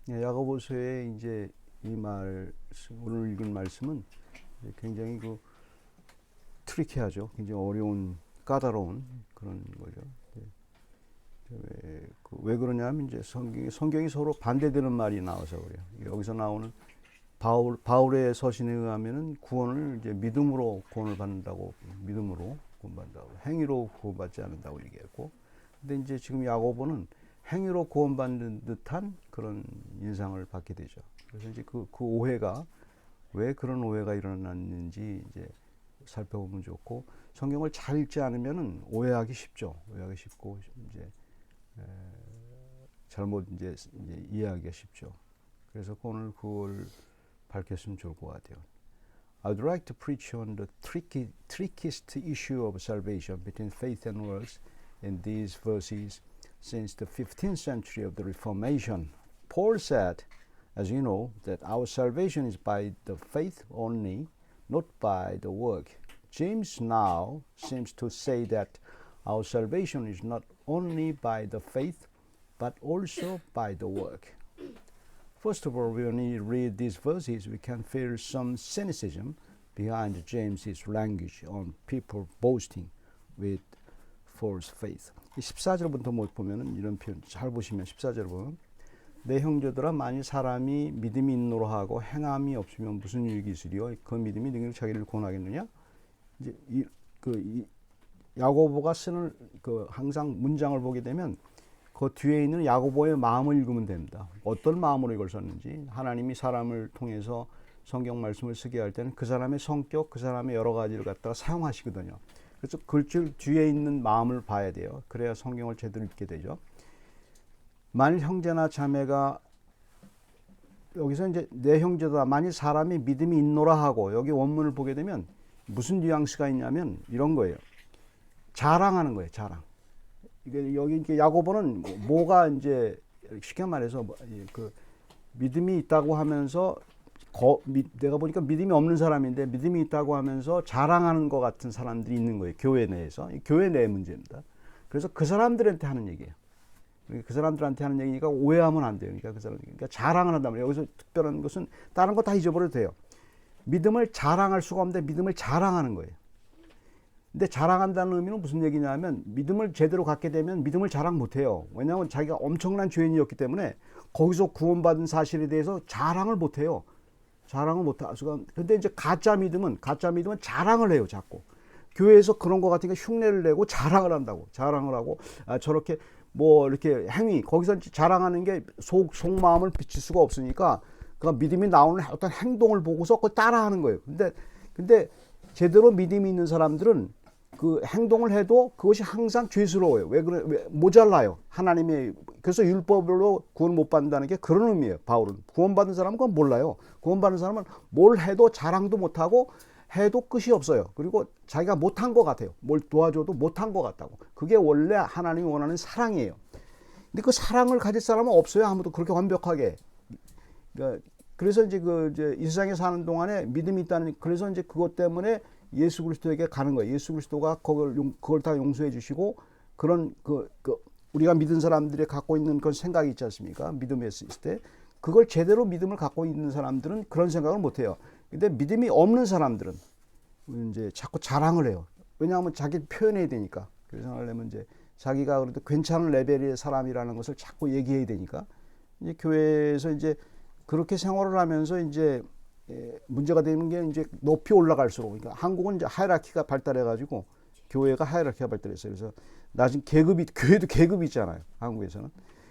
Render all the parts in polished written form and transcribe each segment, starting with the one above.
야고보서의 이제 오늘 읽은 말씀은 굉장히 트리키하죠. 굉장히 어려운 까다로운 그런 거죠. 왜 그러냐면 이제 성경이 서로 반대되는 말이 나와서 그래요. 여기서 나오는 바울의 서신에 의하면은 구원을 이제 믿음으로 구원을 받는다고, 믿음으로 구원받는다고, 행위로 구원받지 않는다고 얘기했고, 근데 이제 지금 야고보는 행위로 구원받는 듯한 그런 인상을 받게 되죠. 그래서 이제 그 오해가, 왜 그런 오해가 일어났는지 이제 살펴보면 좋고, 성경을 잘 읽지 않으면은 오해하기 쉽죠. 오해하기 쉽고 이제 잘못 이제 이해하기가 쉽죠. 그래서 오늘 그걸 밝혔으면 좋을 것 같아요. I'd like to preach on the trickiest issue of salvation between faith and works in these verses. Since the 15th century of the Reformation, Paul said, as you know, that our salvation is by the faith only, not by the work. James now seems to say that our salvation is not only by the faith, but also by the work. First of all, when we read these verses, we can feel some cynicism behind James's language on people boasting with false faith. 14절부터 못 보면은 이런 표현 잘 보시면 14절 보면 내 형제들아 만일 사람이 믿음이 있노라 하고 행함이 없으면 무슨 유익이 있으리요? 그 믿음이 능히 자기를 구원하겠느냐? 이제 야고보가 쓰는 항상 문장을 보게 되면 그 뒤에 있는 야고보의 마음을 읽으면 됩니다. 어떤 마음으로 이걸 썼는지, 하나님이 사람을 통해서 성경 말씀을 쓰게 할 때는 그 사람의 성격, 그 사람의 여러 가지를 갖다가 사용하시거든요. 그래서 글줄 뒤에 있는 마음을 봐야 돼요. 그래야 성경을 제대로 읽게 되죠. 만일 형제나 자매가, 여기서 이제 내 형제다, 만일 사람이 믿음이 있노라 하고, 여기 원문을 보게 되면 무슨 뉘앙스가 있냐면 이런 거예요. 자랑하는 거예요. 자랑. 이게 여기 야고보는 뭐가 이제 쉽게 말해서 그 믿음이 있다고 하면서 내가 보니까 믿음이 없는 사람인데 믿음이 있다고 하면서 자랑하는 것 같은 사람들이 있는 거예요. 교회 내에서. 교회 내 문제입니다. 그래서 그 사람들한테 하는 얘기예요. 그 사람들한테 하는 얘기니까 오해하면 안 돼요. 그러니까 자랑을 한단 말이에요. 여기서 특별한 것은 다른 거 다 잊어버려도 돼요. 믿음을 자랑할 수가 없는데 믿음을 자랑하는 거예요. 근데 자랑한다는 의미는 무슨 얘기냐면 믿음을 제대로 갖게 되면 믿음을 자랑 못해요. 왜냐하면 자기가 엄청난 죄인이었기 때문에 거기서 구원받은 사실에 대해서 자랑을 못해요. 자랑을 못할 수가. 근데 이제 가짜 믿음은 자랑을 해요. 자꾸 교회에서 그런 거 같으니까 흉내를 내고 자랑을 한다고. 자랑을 하고 저렇게 이렇게 행위, 거기서 자랑하는 게 속마음을 비칠 수가 없으니까 그 믿음이 나오는 어떤 행동을 보고서 그걸 따라하는 거예요. 근데 제대로 믿음이 있는 사람들은 그 행동을 해도 그것이 항상 죄스러워요. 왜 모자라요. 하나님의, 그래서 율법으로 구원 못 받는다는 게 그런 의미예요. 바울은 구원받은 사람은 그건 몰라요. 구원받은 사람은 뭘 해도 자랑도 못하고 해도 끝이 없어요. 그리고 자기가 못한 것 같아요. 뭘 도와줘도 못한 것 같다고. 그게 원래 하나님이 원하는 사랑이에요. 근데 그 사랑을 가질 사람은 없어요. 아무도 그렇게 완벽하게. 그래서 이제 이 세상에 사는 동안에 믿음이 있다는, 그래서 이제 그것 때문에 예수 그리스도에게 가는 거예요. 예수 그리스도가 그걸 다 용서해 주시고, 그런 우리가 믿은 사람들이 갖고 있는 그런 생각이 있지 않습니까? 믿음에 있을 때 그걸 제대로 믿음을 갖고 있는 사람들은 그런 생각을 못 해요. 근데 믿음이 없는 사람들은 이제 자꾸 자랑을 해요. 왜냐하면 자기를 표현해야 되니까. 그래서 하려면 이제 자기가 그래도 괜찮은 레벨의 사람이라는 것을 자꾸 얘기해야 되니까, 이제 교회에서 이제 그렇게 생활을 하면서 이제 문제가 되는 게 이제 높이 올라갈수록, 그러니까 한국은 이제 하이라키가 발달해가지고 교회가 하이라키가 발달했어요. 그래서 낮은 계급이, 교회도 계급이 있잖아요. 한국에서는.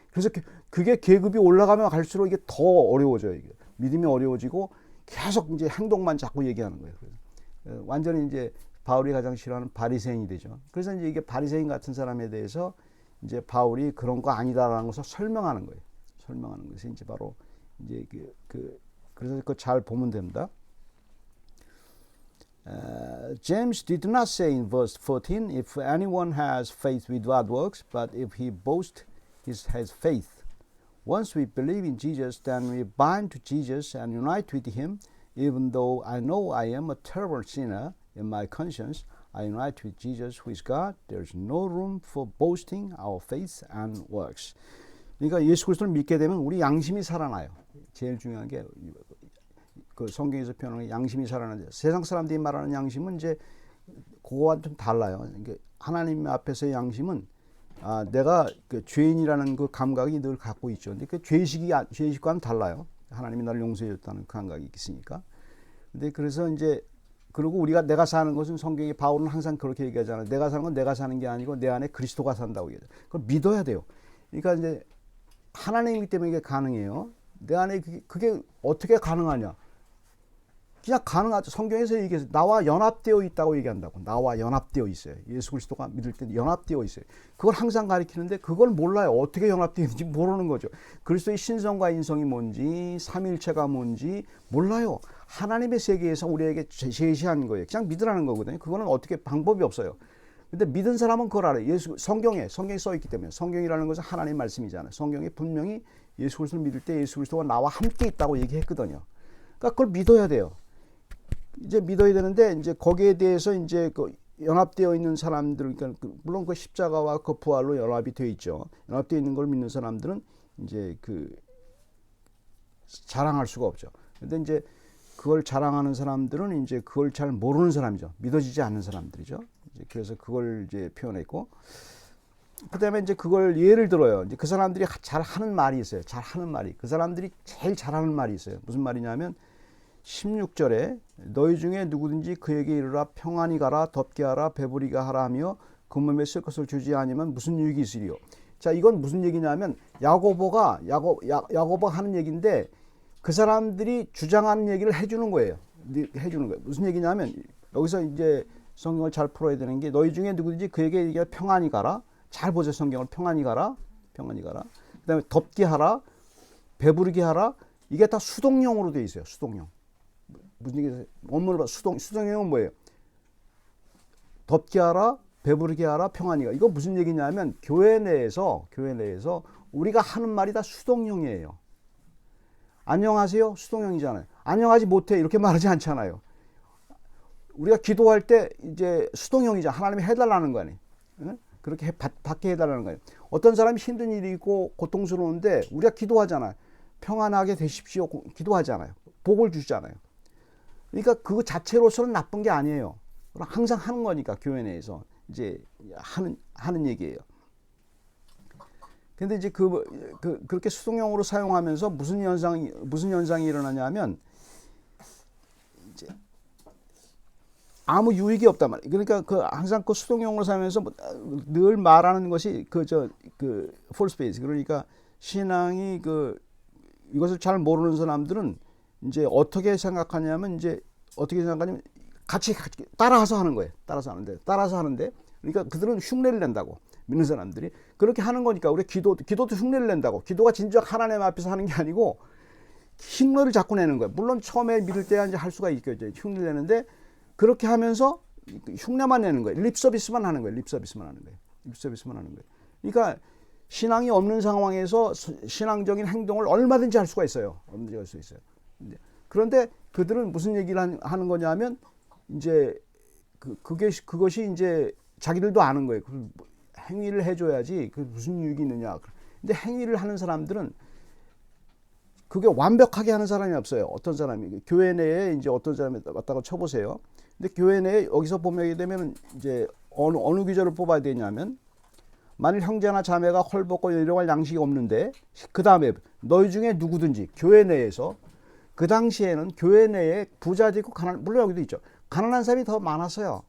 그래서 그게 계급이 올라가면 갈수록 이게 더 어려워져요. 이게 믿음이 어려워지고 계속 이제 행동만 자꾸 얘기하는 거예요. 그래서 완전히 이제 바울이 가장 싫어하는 바리새인이 되죠. 그래서 이제 이게 바리새인 같은 사람에 대해서 이제 바울이 그런 거 아니다라는 것을 설명하는 거예요. 설명하는 것이 이제 바로 이제 그래서 그거 잘 보면 됩니다. James did not say in verse 14, if anyone has faith without works, but if he boasts, he has faith. Once we believe in Jesus, then we bind to Jesus and unite with him. Even though I know I am a terrible sinner in my conscience, I unite with Jesus who is God. There is no room for boasting our faith and works. 그러니까 예수 그리스도를 믿게 되면 우리 양심이 살아나요. 제일 중요한 게 그 성경에서 표현하는 양심이 살아나죠. 세상 사람들이 말하는 양심은 이제 그거와 좀 달라요. 그러니까 하나님 앞에서의 양심은 내가 그 죄인이라는 그 감각이 늘 갖고 있죠. 근데 그 죄의식과는 달라요. 하나님이 나를 용서해 줬다는 감각이 있으니까. 근데 그래서 이제 그리고 우리가 내가 사는 것은 성경에 바울은 항상 그렇게 얘기하잖아요. 내가 사는 건 내가 사는 게 아니고 내 안에 그리스도가 산다고 얘기해요. 그걸 믿어야 돼요. 그러니까 이제 하나님이기 때문에 이게 가능해요. 내 안에 그게 어떻게 가능하냐? 그냥 가능하죠. 성경에서 얘기해서 나와 연합되어 있다고 얘기한다고. 나와 연합되어 있어요. 예수 그리스도가 믿을 때 연합되어 있어요. 그걸 항상 가리키는데 그걸 몰라요. 어떻게 연합되어 있는지 모르는 거죠. 그리스도의 신성과 인성이 뭔지, 삼위일체가 뭔지 몰라요. 하나님의 세계에서 우리에게 제시한 거예요. 그냥 믿으라는 거거든요. 그거는 어떻게 방법이 없어요. 근데 믿은 사람은 그걸 알아요. 성경에 써 있기 때문에. 성경이라는 것은 하나님의 말씀이잖아요. 성경에 분명히 예수 그리스도를 믿을 때 예수 그리스도가 나와 함께 있다고 얘기했거든요. 그러니까 그걸 믿어야 돼요. 이제 믿어야 되는데 이제 거기에 대해서 이제 그 연합되어 있는 사람들, 그러니까 물론 그 십자가와 그 부활로 연합이 되어 있죠. 연합되어 있는 걸 믿는 사람들은 이제 그 자랑할 수가 없죠. 근데 이제 그걸 자랑하는 사람들은 이제 그걸 잘 모르는 사람이죠. 믿어지지 않는 사람들이죠. 이제 그래서 그걸 이제 표현했고, 그다음에 이제 그걸 예를 들어요. 이제 그 사람들이 잘 하는 말이 있어요. 잘 하는 말이. 그 사람들이 제일 잘하는 말이 있어요. 무슨 말이냐면 16절에 너희 중에 누구든지 그에게 이르라 평안히 가라 덥게 하라 배부리게 하라 하며 그 몸에 쓸 것을 주지 아니면 무슨 유익이 있으리요. 자, 이건 무슨 얘기냐면 야고보가 하는 얘기인데 그 사람들이 주장하는 얘기를 해주는 거예요. 무슨 얘기냐면 여기서 이제 성경을 잘 풀어야 되는 게 너희 중에 누구든지 그에게 이르라 평안히 가라. 잘 보세요. 성경을 평안히 가라. 그다음에 덥게 하라. 배부르게 하라. 이게 다 수동형으로 되어 있어요. 수동형. 무슨 얘기예요? 원문을 봐. 수동형은 뭐예요? 덥게 하라, 배부르게 하라, 평안히 가라. 이거 무슨 얘기냐면 교회 내에서 우리가 하는 말이 다 수동형이에요. 안녕하세요? 수동형이잖아요. 안녕하지 못해 이렇게 말하지 않잖아요. 우리가 기도할 때 이제 수동형이잖아. 하나님이 해달라는 거 아니에요. 응? 그렇게 받게 해달라는 거예요. 어떤 사람이 힘든 일이 있고 고통스러운데 우리가 기도하잖아요. 평안하게 되십시오. 기도하잖아요. 복을 주시잖아요. 그러니까 그거 자체로서는 나쁜 게 아니에요. 항상 하는 거니까 교회 내에서 이제 하는 얘기예요. 근데 이제 그렇게 수동형으로 사용하면서 무슨 현상이 일어나냐면 이제 아무 유익이 없단 말이에요. 그러니까 항상 그 수동형으로 사용하면서 늘 말하는 것이 false faith. 그러니까 신앙이 이것을 잘 모르는 사람들은 이제 어떻게 생각하냐면 같이 따라서 하는 거예요. 따라서 하는데 그러니까 그들은 흉내를 낸다고. 믿는 사람들이 그렇게 하는 거니까 우리 기도도 흉내를 nen다고. 기도가 진짜 하나님 앞에서 하는 게 아니고 흉내를 자꾸 내는 거예요. 물론 처음에 믿을 때야 이제 할 수가 있겠죠. 흉내를 내는데 그렇게 하면서 흉내만 내는 거예요. 립 서비스만 하는 거예요. 그러니까 신앙이 없는 상황에서 신앙적인 행동을 얼마든지 할 수가 있어요. 그런데 그들은 무슨 얘기를 하는 거냐면 이제 그것이 이제 자기들도 아는 거예요. 행위를 해줘야지 그 무슨 유익이 있느냐. 근데 행위를 하는 사람들은 그게 완벽하게 하는 사람이 없어요. 어떤 사람이 교회 내에 이제 어떤 사람이 왔다고 쳐보세요. 근데 교회 내에 여기서 보게 되면 이제 어느 규절을 뽑아야 되냐면 만일 형제나 자매가 헐벗고 일용할 양식이 없는데 그 다음에 너희 중에 누구든지 교회 내에서 그 당시에는 교회 내에 부자도 있고 물론 여기도 있죠. 가난한 사람이 더 많았어요.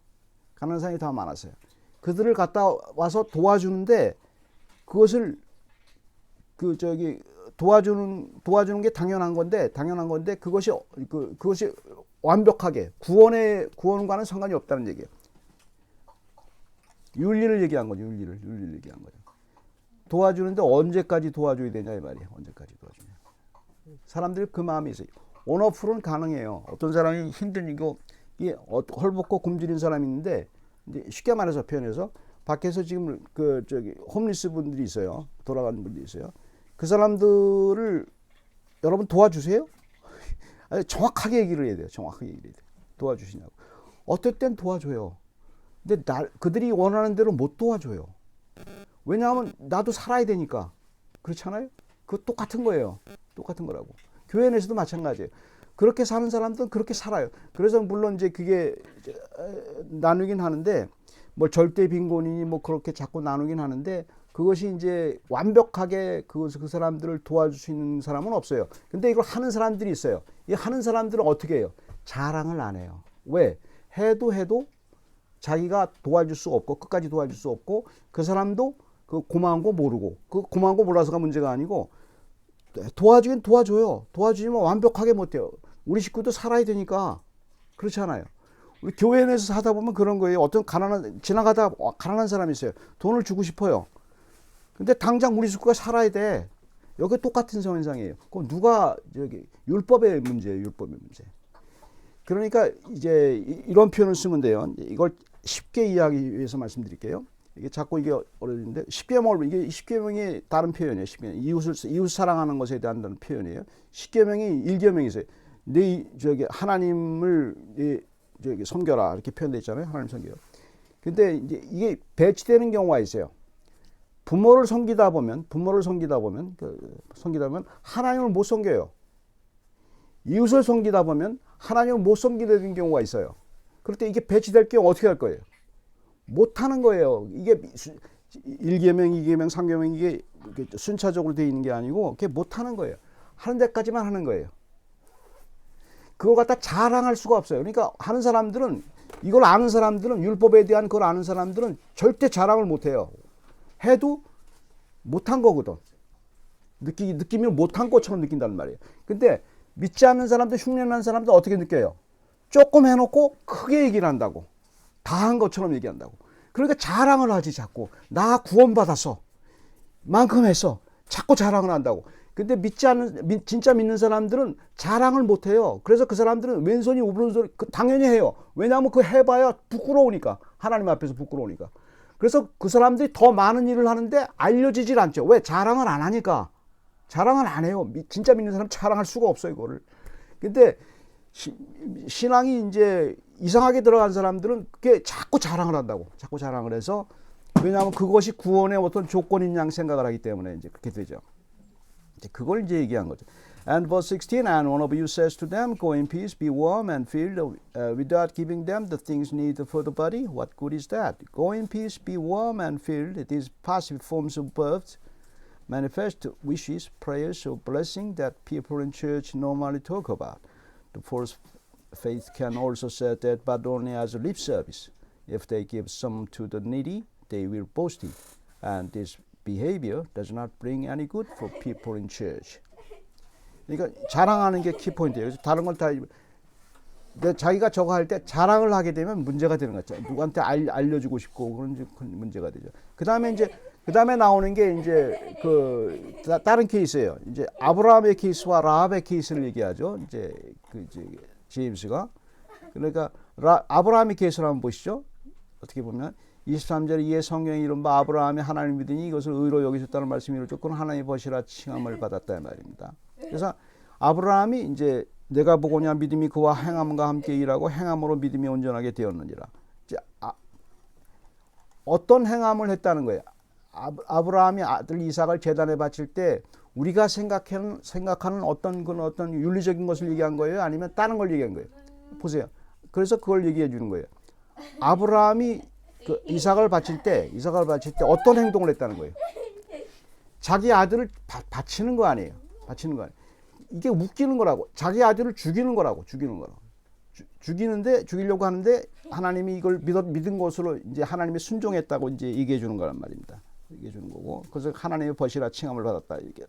그들을 갖다 와서 도와주는데 그것을 도와주는 게 당연한 건데 그것이 완벽하게 구원과는 상관이 없다는 얘기예요. 윤리를 얘기한 거죠. 도와주는데 언제까지 도와줘야 되냐 이 말이에요. 언제까지 도와주냐. 사람들이 그 마음이 있어요. 온오프는 가능해요. 어떤 사람이 힘든 이게 헐벗고 굶주린 사람이 있는데 이제 쉽게 말해서 표현해서 밖에서 지금 홈리스 분들이 있어요. 돌아가는 분들이 있어요. 그 사람들을 여러분 도와주세요? 아니, 정확하게 얘기를 해야 돼요. 도와주시냐고. 어떨 땐 도와줘요. 근데 그들이 원하는 대로 못 도와줘요. 왜냐하면 나도 살아야 되니까. 그렇잖아요. 그거 똑같은 거예요. 똑같은 거라고. 교회 내에서도 마찬가지예요. 그렇게 사는 사람들은 그렇게 살아요. 그래서 물론 이제 그게 나누긴 하는데 뭐 절대 빈곤이니 뭐 그렇게 자꾸 나누긴 하는데 그것이 이제 완벽하게 그 사람들을 도와줄 수 있는 사람은 없어요. 근데 이걸 하는 사람들이 있어요. 이 하는 사람들은 어떻게 해요? 자랑을 안 해요. 왜? 해도 자기가 도와줄 수 없고 끝까지 도와줄 수 없고 그 사람도 그 고마운 거 모르고 그 고마운 거 몰라서가 문제가 아니고 도와주긴 도와줘요. 도와주지만 완벽하게 못해요. 우리 식구도 살아야 되니까 그렇잖아요. 우리 교회 내에서 하다 보면 그런 거예요. 어떤 지나가다 가난한 사람이 있어요. 돈을 주고 싶어요. 근데 당장 우리 식구가 살아야 돼. 여기 똑같은 현상이에요. 그럼 누가 율법의 문제예요. 율법의 문제. 그러니까 이제 이런 표현을 쓰면 돼요. 이걸 쉽게 이해하기 위해서 말씀드릴게요. 이게 자꾸 이게 어려운데 십계명 이게 십계명의 다른 표현이에요. 십계명 이웃 사랑하는 것에 대한 표현이에요. 십계명이 일계명이 있어요. 하나님을 섬겨라 이렇게 표현되어 있잖아요. 하나님 섬겨요. 근데 이제 이게 배치되는 경우가 있어요. 부모를 섬기다 보면 하나님을 못 섬겨요. 이웃을 섬기다 보면 하나님을 못 섬기게 되는 경우가 있어요. 그럴 때 이게 배치될 경우 어떻게 할 거예요? 못 하는 거예요. 이게 1계명, 2계명, 3계명 이게 순차적으로 되어 있는 게 아니고 그게 못 하는 거예요. 하는 데까지만 하는 거예요. 그걸 갖다 자랑할 수가 없어요. 그러니까 하는 사람들은 이걸 아는 사람들은 율법에 대한 걸 아는 사람들은 절대 자랑을 못 해요. 해도 못한 거거든. 느끼면 못한 것처럼 느낀다는 말이에요. 근데 믿지 않는 사람들, 흉내난 사람들 어떻게 느껴요? 조금 해놓고 크게 얘기를 한다고. 다 한 것처럼 얘기한다고. 그러니까 자랑을 하지 자꾸. 나 구원받았어. 만큼 했어. 자꾸 자랑을 한다고. 근데 진짜 믿는 사람들은 자랑을 못 해요. 그래서 그 사람들은 왼손이 오른손이 당연히 해요. 왜냐하면 그 해봐야 부끄러우니까. 하나님 앞에서 부끄러우니까. 그래서 그 사람들이 더 많은 일을 하는데 알려지질 않죠. 왜? 자랑을 안 하니까. 자랑을 안 해요. 진짜 믿는 사람 자랑할 수가 없어요, 이거를. 근데 신앙이 이제 이상하게 들어간 사람들은 그게 자꾸 자랑을 한다고. 자꾸 자랑을 해서 왜냐하면 그것이 구원의 어떤 조건인 양 생각을 하기 때문에 이제 그렇게 되죠. 이제 그걸 이제 얘기한 거죠. And verse 16, and one of you says to them, go in peace, be warm and filled, without giving them the things needed for the body. What good is that? Go in peace, be warm and filled. It is passive forms of verbs, manifest wishes, prayers, or blessing that people in church normally talk about. The false faith can also say that, but only as a lip service. If they give some to the needy, they will boast it. And this behavior does not bring any good for people in church. 그러니까 자랑하는 게 키포인트예요. 그래서 다른 걸 다 자기가 저거 할 때 자랑을 하게 되면 문제가 되는 거죠. 누구한테 알려주고 싶고 그런 문제가 되죠. 그다음에 나오는 게 이제 다른 케이스예요. 이제 아브라함의 케이스와 라합의 케이스를 얘기하죠. 이제 제임스가 그러니까 아브라함의 케이스를 한번 보시죠. 어떻게 보면 23절에 이에 성경에 이른바 아브라함이 하나님을 믿으니 이것을 의로 여기셨다는 말씀이 이루어졌고 그는 하나님의 벗이라 칭함을 받았다 이 말입니다. 그래서 아브라함이 이제 내가 보고냐 믿음이 그와 행함과 함께 일하고 행함으로 믿음이 온전하게 되었느니라. 이제 어떤 행함을 했다는 거예요. 아브라함이 아들 이삭을 제단에 바칠 때 우리가 생각하는 어떤 윤리적인 것을 얘기한 거예요? 아니면 다른 걸 얘기한 거예요? 보세요. 그래서 그걸 얘기해 주는 거예요. 아브라함이 이삭을 바칠 때 어떤 행동을 했다는 거예요? 자기 아들을 바치는 거 아니에요. 바치는 거 아니에요. 이게 웃기는 거라고. 자기 아들을 죽이는 거라고. 죽이려고 하는데 하나님이 이걸 믿은 것으로 이제 하나님이 순종했다고 이제 얘기해 주는 거란 말입니다. 얘기해 주는 거고. 그래서 하나님의 벗이라 칭함을 받았다. 이게.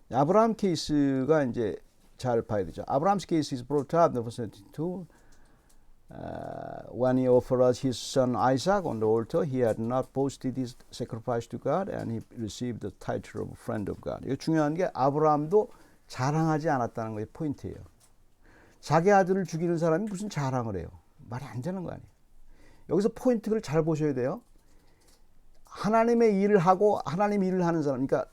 아브라함 케이스가 이제 잘 봐야 되죠. 아브라함's case is brought up in verse 22. When he offered his son Isaac on the altar, he had not boasted his sacrifice to God, and he received the title of friend of God. 이거 중요한 게 아브라함도 자랑하지 않았다는 게 포인트예요. 자기 아들을 죽이는 사람이 무슨 자랑을 해요? 말이 안 되는 거 아니에요. 여기서 포인트를 잘 보셔야 돼요. 하나님의 일을 하고 하나님 일을 하는 사람, 그러니까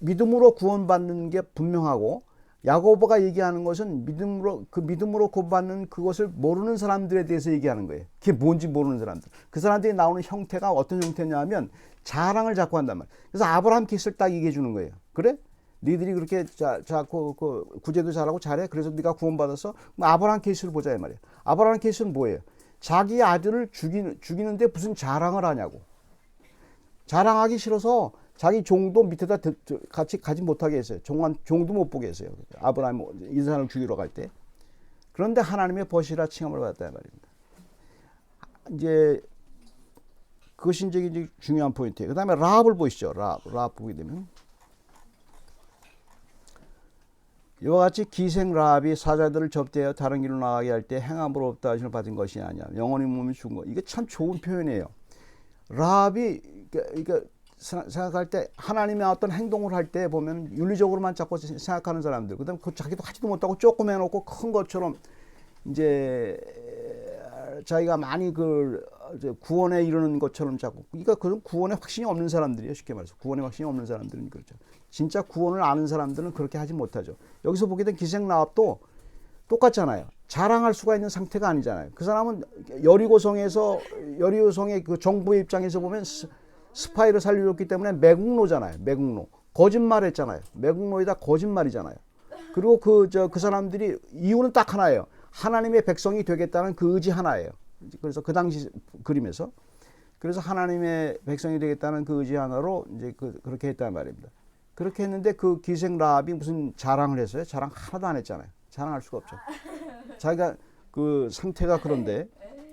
믿음으로 구원받는 게 분명하고 야고보가 얘기하는 것은 믿음으로 구원받는 그것을 모르는 사람들에 대해서 얘기하는 거예요. 그게 뭔지 모르는 사람들. 그 사람들이 나오는 형태가 어떤 형태냐면 자랑을 자꾸 한단 말이에요. 그래서 아브라함 케이스를 딱 얘기해 주는 거예요. 그래? 니들이 그렇게 자꾸 구제도 잘하고 잘해. 그래서 네가 구원받았어. 아브라함 케이스를 보자 이 말이에요. 아브라함 케이스는 뭐예요? 자기 아들을 죽이는데 무슨 자랑을 하냐고. 자랑하기 싫어서 자기 종도 밑에다 같이 가지 못하게 했어요. 종도 못 보게 했어요. 아브라함 이삭을 죽이러 갈 때. 그런데 하나님의 버시라 칭함을 받았다 말입니다. 이제 그것이 이제 중요한 포인트예요. 그 다음에 라합을 보시죠. 라합 보게 되면 이와 같이 기생 라합이 사자들을 접대하여 다른 길로 나가게 할 때 행함으로 없다 하심을 받은 것이 아니야. 영원히 몸이 죽은 거. 이게 참 좋은 표현이에요. 라합이 그러니까 생각할 때 하나님의 어떤 행동을 할 때 보면 윤리적으로만 자꾸 생각하는 사람들, 그다음에 그 자기도 하지도 못하고 조금 해놓고 큰 것처럼 이제 자기가 많이 구원에 이르는 것처럼 자꾸, 그러니까 그런 구원에 확신이 없는 사람들이에요. 쉽게 말해서 구원에 확신이 없는 사람들은 그렇죠. 진짜 구원을 아는 사람들은 그렇게 하지 못하죠. 여기서 보게 된 기생 라합도 똑같잖아요. 자랑할 수가 있는 상태가 아니잖아요. 그 사람은 여리고성의 그 정부의 입장에서 보면 스파이를 살려줬기 때문에 매국노잖아요. 매국노. 거짓말했잖아요. 매국노에다 거짓말이잖아요. 그리고 그 사람들이 이유는 딱 하나예요. 하나님의 백성이 되겠다는 그 의지 하나예요. 그래서 그 당시 그림에서 그래서 하나님의 백성이 되겠다는 그 의지 하나로 이제 그렇게 했단 말입니다. 그렇게 했는데 그 기생 라합이 무슨 자랑을 했어요? 자랑 하나도 안 했잖아요. 자랑할 수가 없죠. 자기가 그 상태가 그런데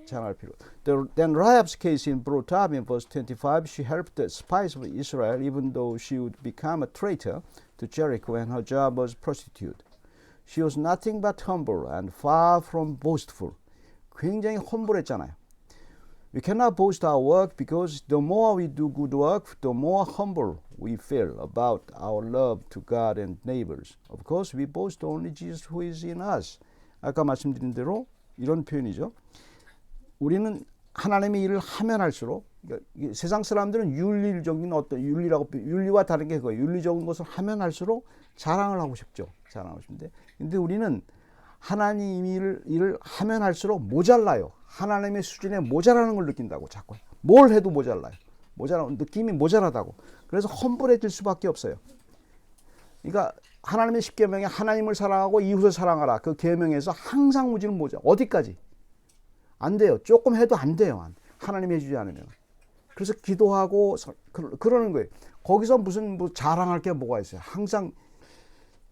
자랑할 필요. Then Rahab's case is brought up in verse 25. She helped the spies of Israel even though she would become a traitor to Jericho and her job was prostitute. She was nothing but humble and far from boastful. 굉장히 험불했잖아요. We cannot boast our work because the more we do good work, the more humble we feel about our love to God and neighbors. Of course, we boast only Jesus who is in us. 아까 말씀드린 대로 이런 표현이죠. 우리는 하나님의 일을 하면 할수록, 그러니까 세상 사람들은 윤리적인 어떤 윤리와 다른 게 그거예요. 윤리적인 것을 하면 할수록 자랑을 하고 싶죠. 자랑하고 싶은데, 근데 우리는 하나님 일을 하면 할수록 모자라요. 하나님의 수준에 모자라는 걸 느낀다고. 자꾸 뭘 해도 모자라요. 느낌이 모자라다고. 그래서 험불해질 수밖에 없어요. 그러니까 하나님의 10계명에 하나님을 사랑하고 이웃을 사랑하라. 그 계명에서 항상 무지는 모자. 어디까지? 안 돼요. 조금 해도 안 돼요. 하나님이 해주지 않으면. 그래서 기도하고 그러는 거예요. 거기서 무슨 자랑할 게 뭐가 있어요. 항상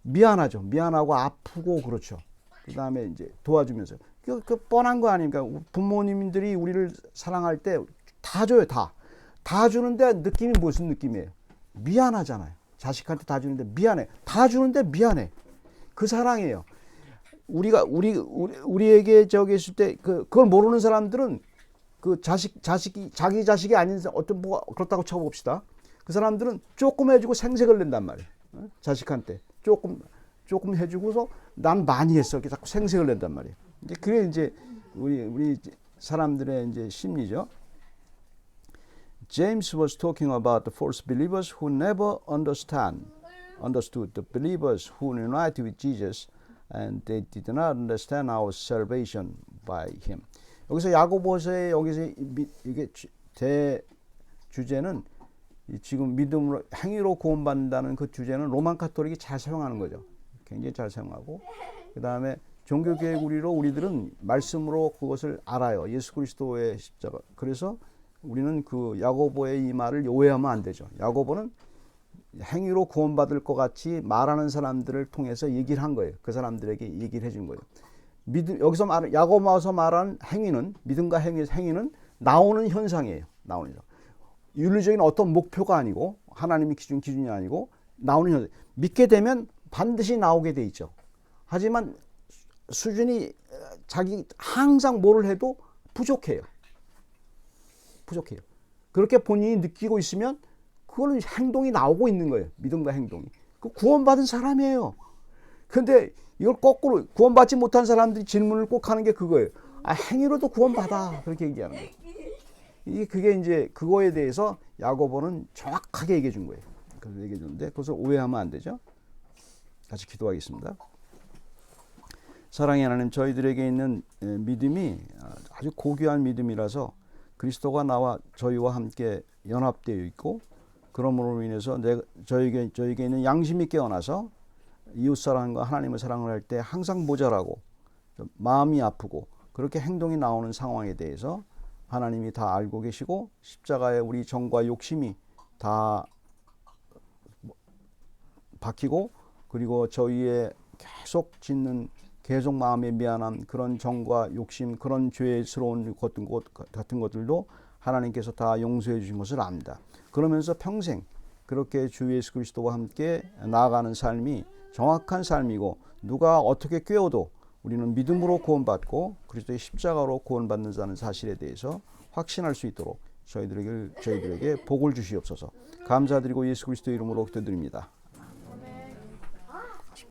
미안하죠. 미안하고 아프고 그렇죠. 그 다음에 이제 도와주면서. 그 뻔한 거 아닙니까? 부모님들이 우리를 사랑할 때 다 줘요. 다 주는데 느낌이 무슨 느낌이에요? 미안하잖아요. 자식한테 다 주는데 미안해. 다 주는데 미안해. 그 사랑이에요. 우리에게 저기 있을 때 그걸 모르는 사람들은 그 자기 자식이 아닌 어떤 그렇다고 쳐봅시다. 그 사람들은 조금 해주고 생색을 낸단 말이에요. 자식한테 조금 해주고서 난 많이 했어. 이렇게 자꾸 생색을 낸단 말이에요. 이제 그게 이제 우리 사람들의 이제 심리죠. James was talking about the false believers who never understood the believers who united with Jesus and they did not understand our salvation by him. 여기서 야고보서의 이게 대 주제는 지금 믿음으로 행위로 구원받는다는 그 주제는 로만 카톨릭이 잘 사용하는 거죠. 굉장히 잘 사용하고, 그 다음에 종교개혁 우리들은 말씀으로 그것을 알아요. 예수 그리스도의 십자가. 그래서 우리는 그 야고보의 이 말을 오해하면 안 되죠. 야고보는 행위로 구원받을 것 같이 말하는 사람들을 통해서 얘기를 한 거예요. 그 사람들에게 얘기를 해준 거예요. 여기서 야고보서 말하는 행위는, 믿음과 행위는 나오는 현상이에요. 나오는 현상. 윤리적인 어떤 목표가 아니고 하나님의 기준이 아니고 나오는 현상. 믿게 되면 반드시 나오게 돼 있죠. 하지만 수준이 항상 뭐를 해도 부족해요. 그렇게 본인이 느끼고 있으면 그거는 행동이 나오고 있는 거예요. 믿음과 행동이. 그 구원받은 사람이에요. 근데 이걸 거꾸로 구원받지 못한 사람들이 질문을 꼭 하는 게 그거예요. 행위로도 구원받아. 그렇게 얘기하는 거예요. 그게 이제 그거에 대해서 야고보는 정확하게 얘기해 준 거예요. 그래서 얘기해 줬는데 그것을 오해하면 안 되죠. 같이 기도하겠습니다. 사랑의 하나님, 저희들에게 있는 믿음이 아주 고귀한 믿음이라서 그리스도가 나와 저희와 함께 연합되어 있고, 그러므로 인해서 저에게 있는 양심이 깨어나서 이웃사랑과 하나님의 사랑을 할 때 항상 모자라고 마음이 아프고 그렇게 행동이 나오는 상황에 대해서 하나님이 다 알고 계시고, 십자가에 우리 정과 욕심이 다 박히고, 그리고 저희의 계속 짓는 계속 마음에 미안함, 그런 정과 욕심, 그런 죄스러운 것 같은 것들도 하나님께서 다 용서해 주신 것을 압니다. 그러면서 평생 그렇게 주 예수 그리스도와 함께 나아가는 삶이 정확한 삶이고, 누가 어떻게 꾀어도 우리는 믿음으로 구원받고 그리스도의 십자가로 구원받는다는 사실에 대해서 확신할 수 있도록 저희들에게 복을 주시옵소서. 감사드리고 예수 그리스도의 이름으로 기도드립니다.